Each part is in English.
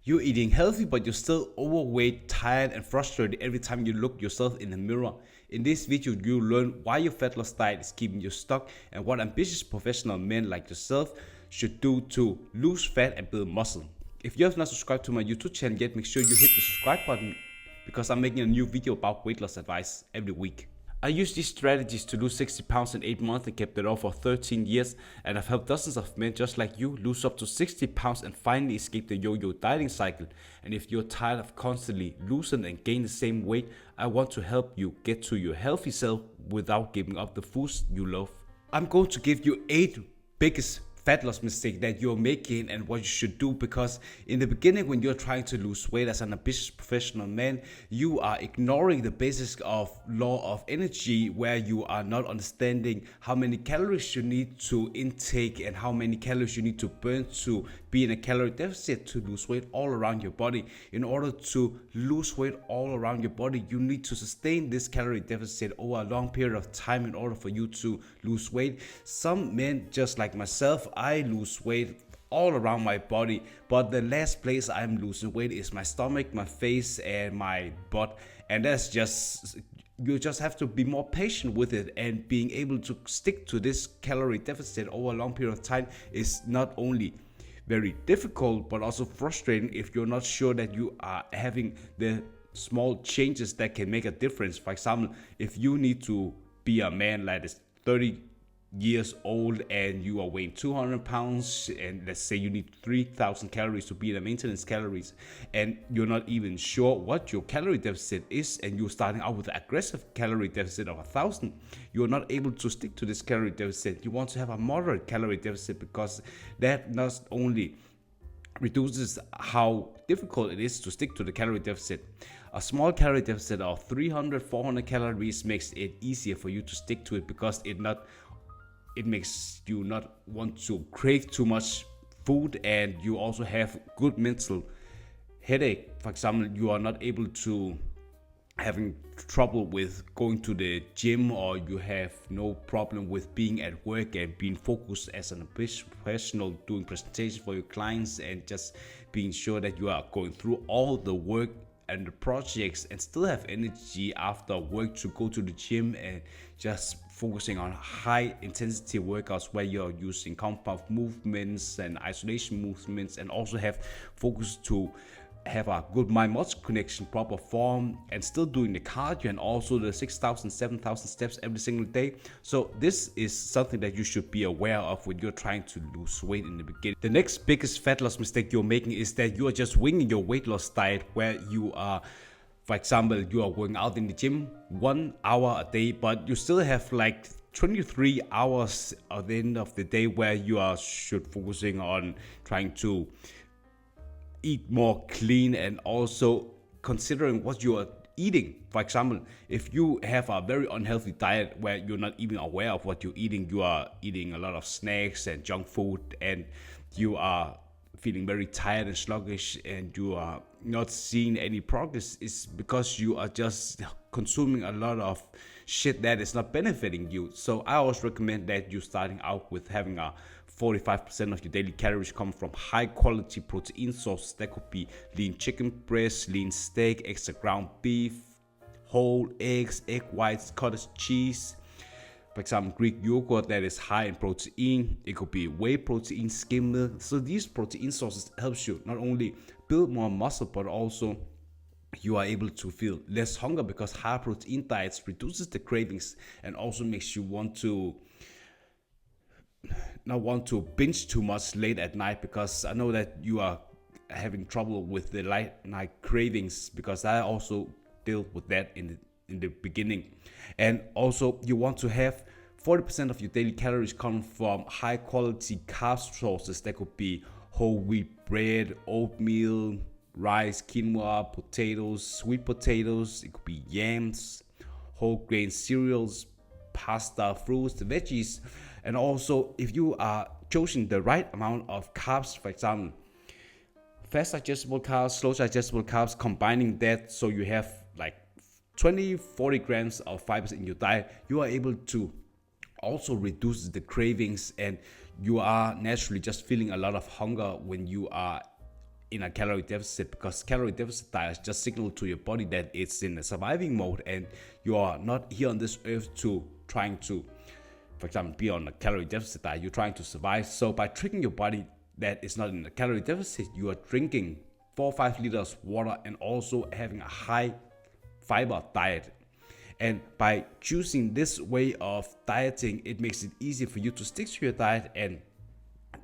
You're eating healthy, but you're still overweight, tired, and frustrated every time you look yourself in the mirror. In this video, you'll learn why your fat loss diet is keeping you stuck and what ambitious professional men like yourself should do to lose fat and build muscle. If you have not subscribed to my YouTube channel yet, make sure you hit the subscribe button because I'm making a new video about weight loss advice every week. I used these strategies to lose 60 pounds in 8 months and kept it off for 13 years, and I've helped dozens of men just like you lose up to 60 pounds and finally escape the yo-yo dieting cycle. And if you're tired of constantly losing and gaining the same weight, I want to help you get to your healthy self without giving up the foods you love. I'm going to give you 8 biggest fat loss mistake that you're making and what you should do, because in the beginning, when you're trying to lose weight as an ambitious professional man, you are ignoring the basics of law of energy, where you are not understanding how many calories you need to intake and how many calories you need to burn to be in a calorie deficit to lose weight all around your body. In order to lose weight all around your body, you need to sustain this calorie deficit over a long period of time in order for you to lose weight. Some men, just like myself, I lose weight all around my body, but the last place I'm losing weight is my stomach, my face, and my butt. And that's just, you just have to be more patient with it, and being able to stick to this calorie deficit over a long period of time is not only very difficult but also frustrating if you're not sure that you are having the small changes that can make a difference. For example, if you need to be a man that is 30 years old and you are weighing 200 pounds, and let's say you need 3,000 calories to be the maintenance calories, and you're not even sure what your calorie deficit is, and you're starting out with an aggressive calorie deficit of 1,000, you're not able to stick to this calorie deficit. You want to have a moderate calorie deficit, because that not only reduces how difficult it is to stick to the calorie deficit. A small calorie deficit of 300-400 calories makes it easier for you to stick to it, because it makes you not want to crave too much food, and you also have good mental headache. For example, you are not able to having trouble with going to the gym, or you have no problem with being at work and being focused as an professional, doing presentations for your clients, and just being sure that you are going through all the work and the projects and still have energy after work to go to the gym, and just focusing on high intensity workouts where you're using compound movements and isolation movements, and also have focus to have a good mind-muscle connection, proper form, and still doing the cardio and also the 6,000, 7,000 steps every single day. So this is something that you should be aware of when you're trying to lose weight in the beginning. The next biggest fat loss mistake you're making is that you are just winging your weight loss diet, where you are, for example, you are working out in the gym 1 hour a day, but you still have like 23 hours at the end of the day where you are should focusing on trying to eat more clean, and also considering what you are eating. For example, if you have a very unhealthy diet where you're not even aware of what you're eating, you are eating a lot of snacks and junk food, and you are feeling very tired and sluggish, and you are not seeing any progress, is because you are just consuming a lot of shit that is not benefiting you. So I always recommend that you starting out with having a 45% of your daily calories come from high quality protein sources. That could be lean chicken breast, lean steak, extra ground beef, whole eggs, egg whites, cottage cheese. For example, Greek yogurt that is high in protein. It could be whey protein, skim milk. So these protein sources helps you not only build more muscle, but also you are able to feel less hunger, because high protein diets reduces the cravings and also makes you not want to binge too much late at night, because I know that you are having trouble with the late night cravings, because I also dealt with that in the beginning. And also you want to have 40% of your daily calories come from high quality carb sources. That could be whole wheat bread, oatmeal, rice, quinoa, potatoes, sweet potatoes. It could be yams, whole grain cereals, pasta, fruits, veggies. And also, if you are choosing the right amount of carbs, for example, fast digestible carbs, slow digestible carbs, combining that so you have like 20-40 grams of fibers in your diet, you are able to also reduce the cravings, and you are naturally just feeling a lot of hunger when you are in a calorie deficit, because calorie deficit diet just signal to your body that it's in a surviving mode and you are not here on this earth to trying to, for example, be on a calorie deficit diet. You're trying to survive. So by tricking your body that it's not in a calorie deficit, you are drinking 4 or 5 liters water and also having a high fiber diet. And by choosing this way of dieting, it makes it easier for you to stick to your diet, and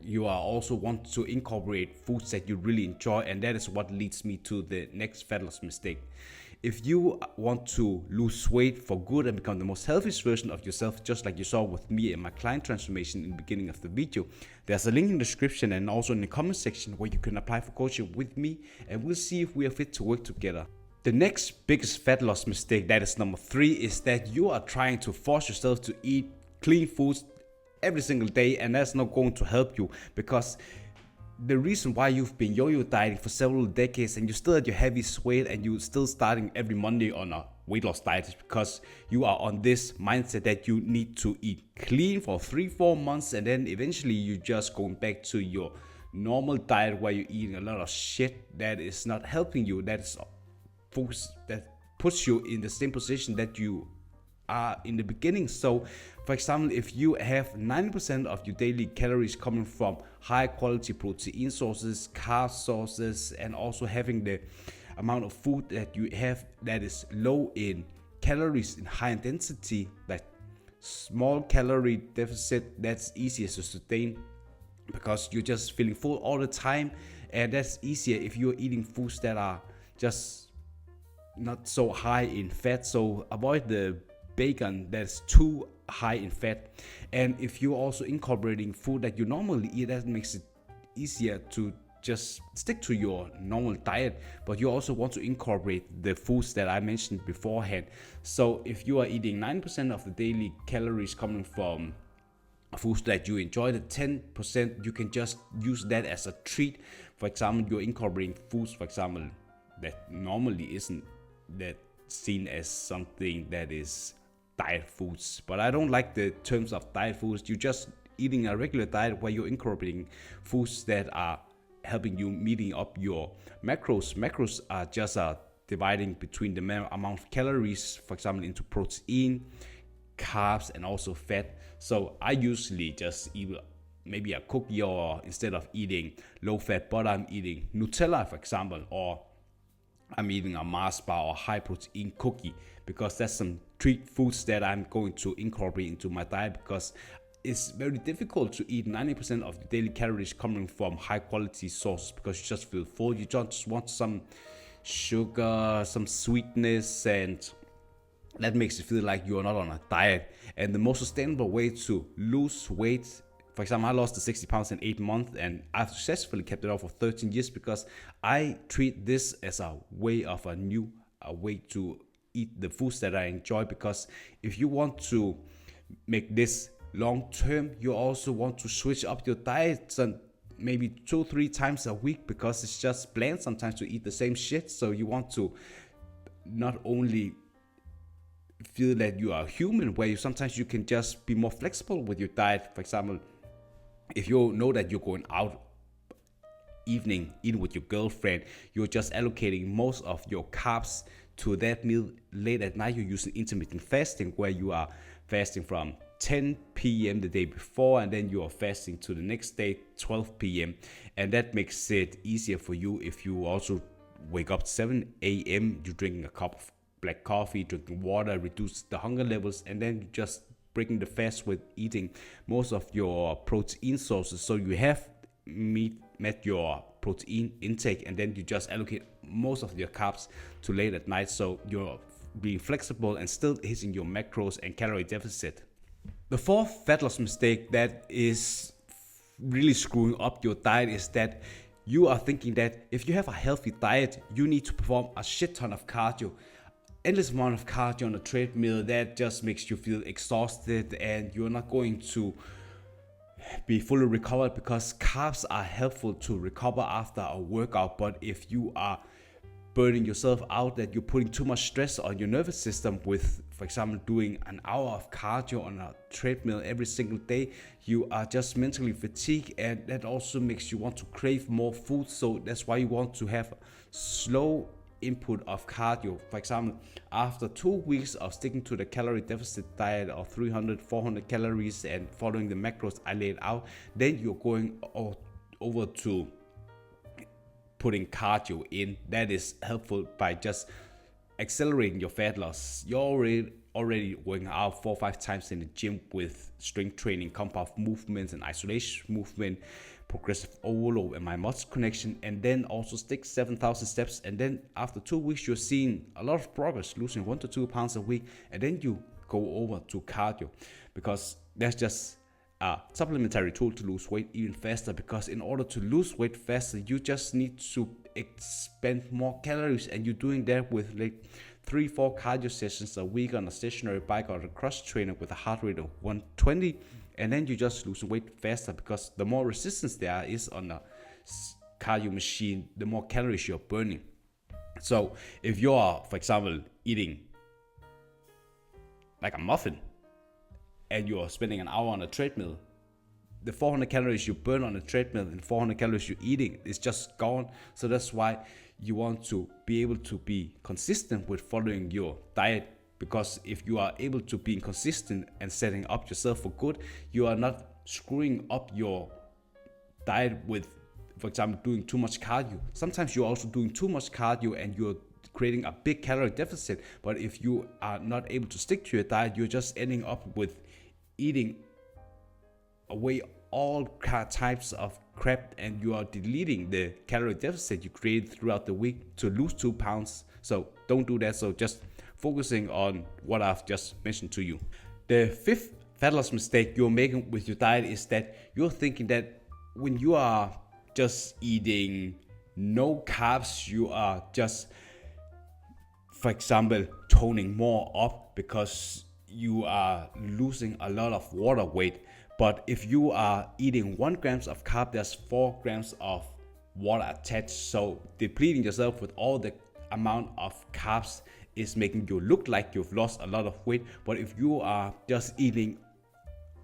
you are also want to incorporate foods that you really enjoy. And that is what leads me to the next fat loss mistake. If you want to lose weight for good and become the most healthiest version of yourself, just like you saw with me and my client transformation in the beginning of the video, there's a link in the description and also in the comment section where you can apply for coaching with me, and we'll see if we are fit to work together. The next biggest fat loss mistake, that is number 3, is that you are trying to force yourself to eat clean foods every single day, and that's not going to help you, because the reason why you've been yo-yo dieting for several decades and you're still at your heaviest weight and you're still starting every Monday on a weight loss diet is because you are on this mindset that you need to eat clean for 3-4 months, and then eventually you're just going back to your normal diet where you're eating a lot of shit that is not helping you, that puts you in the same position that you are in the beginning. So for example, if you have 90% of your daily calories coming from high quality protein sources, carb sources, and also having the amount of food that you have that is low in calories and high in density, like small calorie deficit, that's easier to sustain because you're just feeling full all the time, and that's easier if you're eating foods that are just not so high in fat. So avoid the bacon that's too high in fat. And if you're also incorporating food that you normally eat, that makes it easier to just stick to your normal diet, but you also want to incorporate the foods that I mentioned beforehand. So if you are eating 9% of the daily calories coming from foods that you enjoy, the 10% you can just use that as a treat. For example, you're incorporating foods, for example, that normally isn't that seen as something that is diet foods, but I don't like the terms of diet foods. You're just eating a regular diet where you're incorporating foods that are helping you meeting up your macros. Macros are just dividing between the amount of calories, for example, into protein, carbs, and also fat. So I usually just eat maybe a cookie, or instead of eating low fat butter, I'm eating Nutella, for example, or I'm eating a Mars bar or high protein cookie, because that's some treat foods that I'm going to incorporate into my diet, because it's very difficult to eat 90% of the daily calories coming from high quality sources, because you just feel full. You just want some sugar, some sweetness, and that makes you feel like you're not on a diet. And the most sustainable way to lose weight, for example, I lost the 60 pounds in 8 months, and I've successfully kept it off for 13 years because I treat this as a way of a way to eat the foods that I enjoy. Because if you want to make this long term, you also want to switch up your diet and maybe 2-3 times a week, because it's just bland sometimes to eat the same shit. So you want to not only feel that you are human, where sometimes you can just be more flexible with your diet. For example, if you know that you're going out evening eating with your girlfriend, you're just allocating most of your carbs to that meal late at night. You're using intermittent fasting, where you are fasting from 10 p.m. the day before, and then you are fasting to the next day 12 p.m. and that makes it easier for you. If you also wake up 7 a.m., you're drinking a cup of black coffee, drinking water, reduce the hunger levels, and then you just breaking the fast with eating most of your protein sources. So you have met your protein intake, and then you just allocate most of your carbs to late at night. So you're being flexible and still hitting your macros and calorie deficit. The fourth fat loss mistake that is really screwing up your diet is that you are thinking that if you have a healthy diet, you need to perform a shit ton of cardio. Endless amount of cardio on a treadmill, that just makes you feel exhausted, and you're not going to be fully recovered, because carbs are helpful to recover after a workout. But if you are burning yourself out, that you're putting too much stress on your nervous system with, for example, doing an hour of cardio on a treadmill every single day. You are just mentally fatigued, and that also makes you want to crave more food. So that's why you want to have slow input of cardio. For example, after 2 weeks of sticking to the calorie deficit diet of 300-400 calories and following the macros I laid out, then you're going over to putting cardio in. That is helpful by just accelerating your fat loss. You're already working out 4 or 5 times in the gym with strength training, compound movements and isolation movement, progressive overload and my muscle connection, and then also stick 7,000 steps. And then after 2 weeks, you're seeing a lot of progress, losing 1 to 2 pounds a week. And then you go over to cardio, because that's just a supplementary tool to lose weight even faster. Because in order to lose weight faster, you just need to expend more calories, and you're doing that with like 3-4 cardio sessions a week on a stationary bike or a cross trainer with a heart rate of 120, and then you just lose weight faster, because the more resistance there is on a cardio machine, the more calories you're burning. So if you are, for example, eating like a muffin and you're spending an hour on a treadmill, the 400 calories you burn on a treadmill and 400 calories you're eating is just gone. So that's why you want to be able to be consistent with following your diet, because if you are able to be consistent and setting up yourself for good, you are not screwing up your diet with, for example, doing too much cardio. Sometimes you're also doing too much cardio and you're creating a big calorie deficit, but if you are not able to stick to your diet, you're just ending up with eating away all types of crap, and you are deleting the calorie deficit you created throughout the week to lose 2 pounds. So don't do that. So just focusing on what I've just mentioned to you. The 5th fat loss mistake you're making with your diet is that you're thinking that when you are just eating no carbs, you are just, for example, toning more up because you are losing a lot of water weight. But if you are eating 1 gram of carb, there's 4 grams of water attached. So depleting yourself with all the amount of carbs is making you look like you've lost a lot of weight. But if you are just eating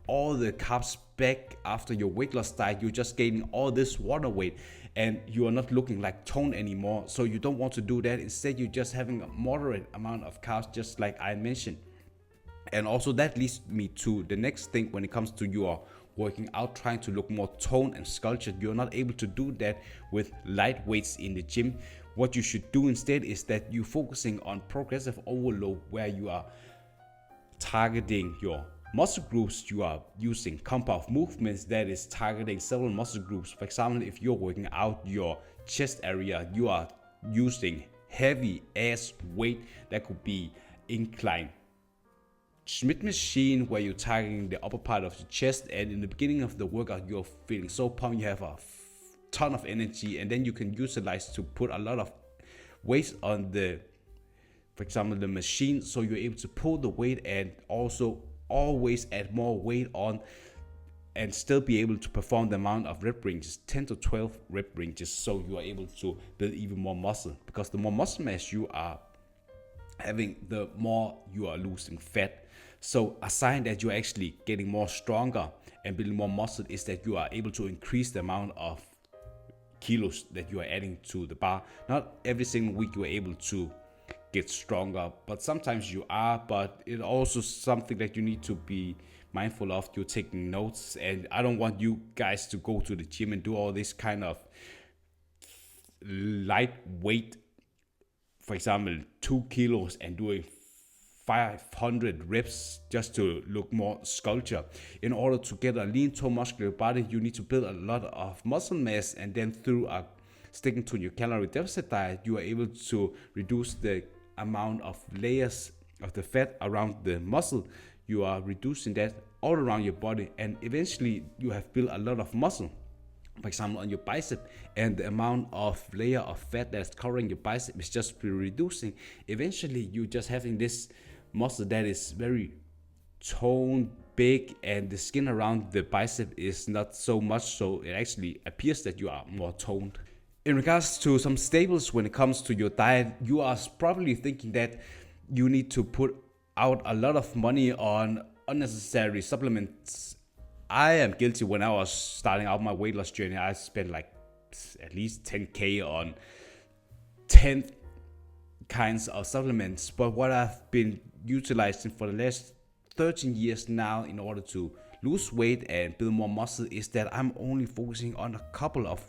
all the carbs back after your weight loss diet, you're just gaining all this water weight and you are not looking like toned anymore. So you don't want to do that. Instead, you're just having a moderate amount of carbs, just like I mentioned. And also that leads me to the next thing when it comes to your working out, trying to look more toned and sculptured. You're not able to do that with light weights in the gym. What you should do instead is that you're focusing on progressive overload, where you are targeting your muscle groups. You are using compound movements that is targeting several muscle groups. For example, if you're working out your chest area, you are using heavy ass weight. That could be incline Schmidt machine, where you're targeting the upper part of your chest, and in the beginning of the workout you're feeling so pumped, you have a ton of energy, and then you can utilize to put a lot of weight on the, for example, the machine, so you're able to pull the weight and also always add more weight on and still be able to perform the amount of rep ranges, 10 to 12 rep ranges, so you are able to build even more muscle. Because the more muscle mass you are having, the more you are losing fat. So a sign that you're actually getting more stronger and building more muscle is that you are able to increase the amount of kilos that you are adding to the bar. Not every single week you are able to get stronger, but sometimes you are. But it's also something that you need to be mindful of. You're taking notes, and I don't want you guys to go to the gym and do all this kind of lightweight, for example, 2 kilos and doing 500 reps just to look more sculpture. In order to get a lean, toned, muscular body, you need to build a lot of muscle mass, and then through sticking to your calorie deficit diet, you are able to reduce the amount of layers of the fat around the muscle. You are reducing that all around your body, and eventually you have built a lot of muscle. For example, on your bicep, and the amount of layer of fat that's covering your bicep is just reducing. Eventually you're just having this muscle that is very toned, big, and the skin around the bicep is not so much, so it actually appears that you are more toned. In regards to some staples when it comes to your diet, you are probably thinking that you need to put out a lot of money on unnecessary supplements. I am guilty. When I was starting out my weight loss journey, I spent like at least 10k on 10 kinds of supplements. But what I've been utilizing for the last 13 years now in order to lose weight and build more muscle is that I'm only focusing on a couple of,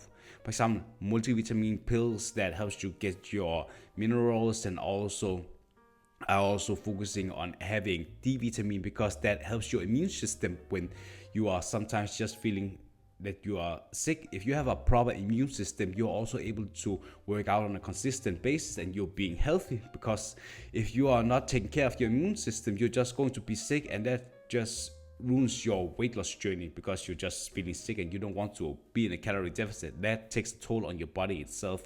for example, multivitamin pills that helps you get your minerals, and also I also focusing on having D vitamin because that helps your immune system when you are sometimes just feeling that you are sick. If you have a proper immune system, you're also able to work out on a consistent basis and you're being healthy, because if you are not taking care of your immune system, you're just going to be sick, and that just ruins your weight loss journey because you're just feeling sick and you don't want to be in a calorie deficit. That takes a toll on your body itself.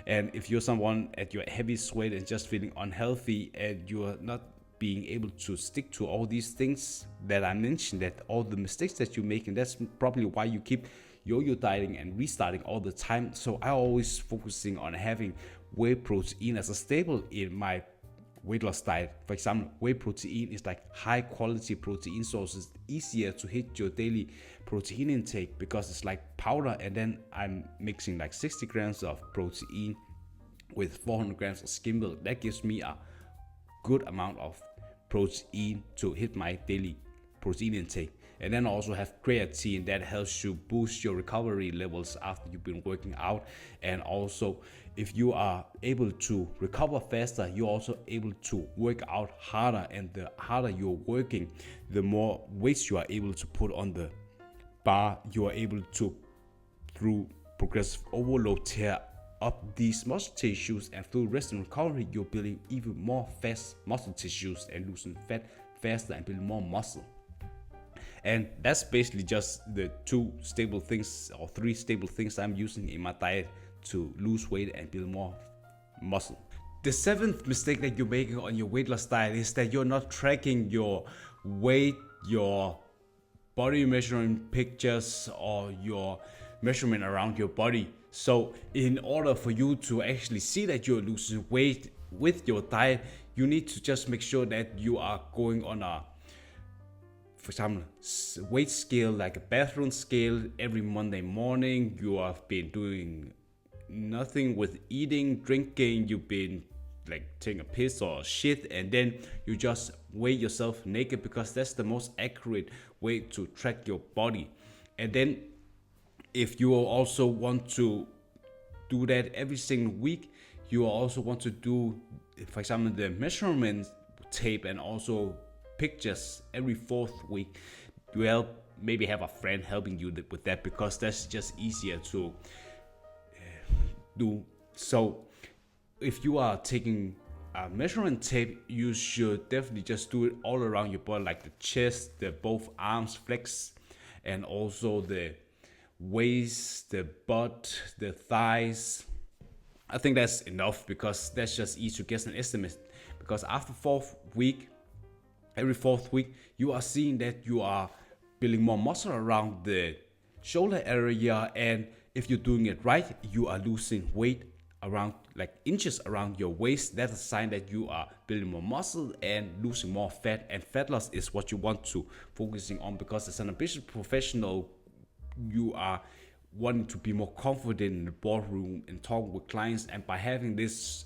And if you're someone at your heaviest weight and just feeling unhealthy and you're not being able to stick to all these things that I mentioned, that all the mistakes that you make, and that's probably why you keep yo-yo dieting and restarting all the time. So I always focusing on having whey protein as a staple in my weight loss diet. For example, whey protein is like high quality protein sources, easier to hit your daily protein intake because it's like powder, and then I'm mixing like 60 grams of protein with 400 grams of skim milk. That gives me a good amount of protein to hit my daily protein intake. And then also have creatine that helps you boost your recovery levels after you've been working out. And also, if you are able to recover faster, you're also able to work out harder, and the harder you're working, the more weights you are able to put on the bar. You are able to, through progressive overload, tear up these muscle tissues, and through rest and recovery, you're building even more fast muscle tissues and losing fat faster and building more muscle. And that's basically just the two stable things or three stable things I'm using in my diet to lose weight and build more muscle. The seventh mistake that you're making on your weight loss diet is that you're not tracking your weight, your body measuring pictures, or your measurement around your body. So in order for you to actually see that you're losing weight with your diet, you need to just make sure that you are going on a, for example, weight scale, like a bathroom scale every Monday morning. You have been doing nothing with eating, drinking, you've been like taking a piss or shit, and then you just weigh yourself naked, because that's the most accurate way to track your body. And then if you also want to do that every single week, you also want to do, for example, the measurement tape and also pictures every fourth week. You maybe have a friend helping you with that, because that's just easier to do. So if you are taking a measurement tape, you should definitely just do it all around your body, like the chest, the both arms flex, and also the waist, the butt, the thighs. I think that's enough, because that's just easy to get an estimate. Because after every fourth week, you are seeing that you are building more muscle around the shoulder area, and if you're doing it right, you are losing weight around like inches around your waist. That's a sign that you are building more muscle and losing more fat. And fat loss is what you want to focusing on, because as an ambitious professional, you are wanting to be more confident in the boardroom and talking with clients. And by having this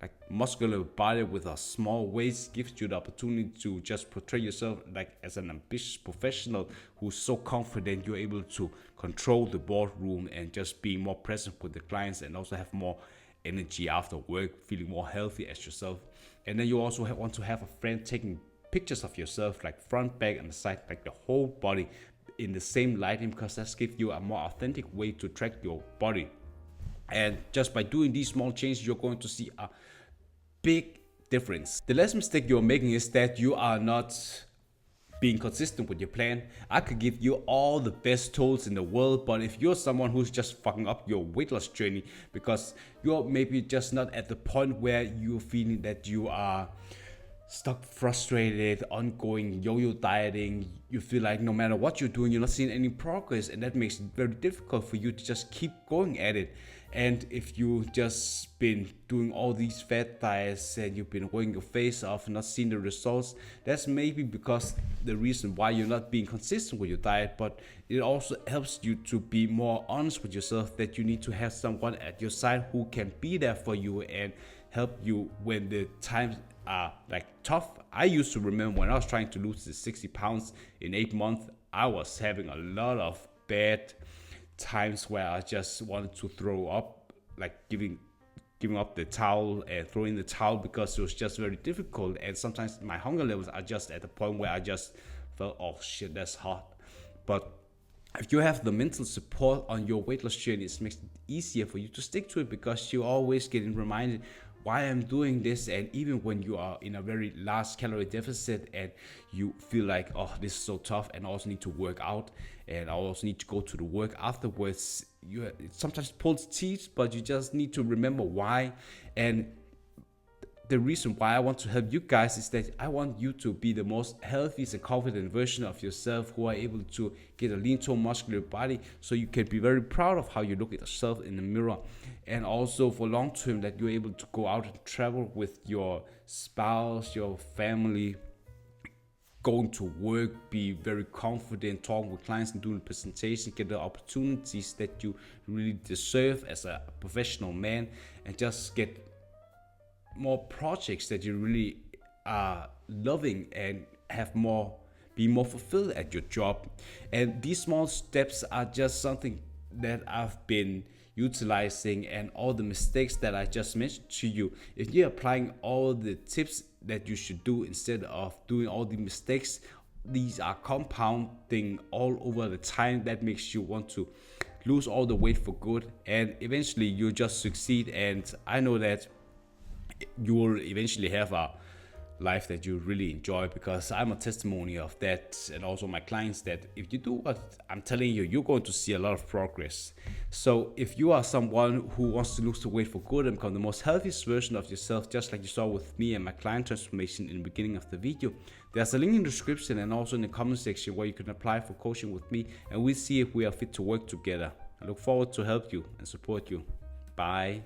like muscular body with a small waist gives you the opportunity to just portray yourself like as an ambitious professional who's so confident you're able to control the boardroom and just be more present with the clients, and also have more energy after work, feeling more healthy as yourself. And then you also want to have a friend taking pictures of yourself, like front, back, and the side, like the whole body in the same lighting, because that gives you a more authentic way to track your body. And just by doing these small changes, you're going to see a big difference. The last mistake you're making is that you are not being consistent with your plan. I could give you all the best tools in the world, but if you're someone who's just fucking up your weight loss journey because you're maybe just not at the point where you're feeling that you are stuck, frustrated, ongoing yo-yo dieting, you feel like no matter what you're doing, you're not seeing any progress, and that makes it very difficult for you to just keep going at it. And if you just been doing all these fat diets and you've been working your face off and not seeing the results, that's maybe because the reason why you're not being consistent with your diet. But it also helps you to be more honest with yourself, that you need to have someone at your side who can be there for you and help you when the times are like tough. I used to remember when I was trying to lose the 60 pounds in 8 months, I was having a lot of bad times where I just wanted to throw up, like giving up the towel and throwing the towel, because it was just very difficult. And sometimes my hunger levels are just at the point where I just felt, oh shit, that's hot. But if you have the mental support on your weight loss journey, it makes it easier for you to stick to it, because you're always getting reminded why I'm doing this. And even when you are in a very large calorie deficit and you feel like, oh, this is so tough, and I also need to work out and I also need to go to the work afterwards, it sometimes pulls teeth, but you just need to remember why. And the reason why I want to help you guys is that I want you to be the most healthiest and confident version of yourself, who are able to get a lean, toned, muscular body, so you can be very proud of how you look at yourself in the mirror. And also for long term, that you're able to go out and travel with your spouse, your family, going to work, be very confident, talking with clients and doing presentations, get the opportunities that you really deserve as a professional man, and just get more projects that you really are loving and be more fulfilled at your job. And these small steps are just something that I've been utilizing, and all the mistakes that I just mentioned to you, if you're applying all the tips that you should do instead of doing all the mistakes, these are compounding all over the time. That makes you want to lose all the weight for good, and eventually you'll just succeed. And I know that you will eventually have a life that you really enjoy, because I'm a testimony of that, and also my clients, that if you do what I'm telling you, you're going to see a lot of progress. So if you are someone who wants to lose the weight for good and become the most healthiest version of yourself, just like you saw with me and my client transformation in the beginning of the video, there's a link in the description and also in the comment section where you can apply for coaching with me, and we'll see if we are fit to work together. I look forward to help you and support you. Bye.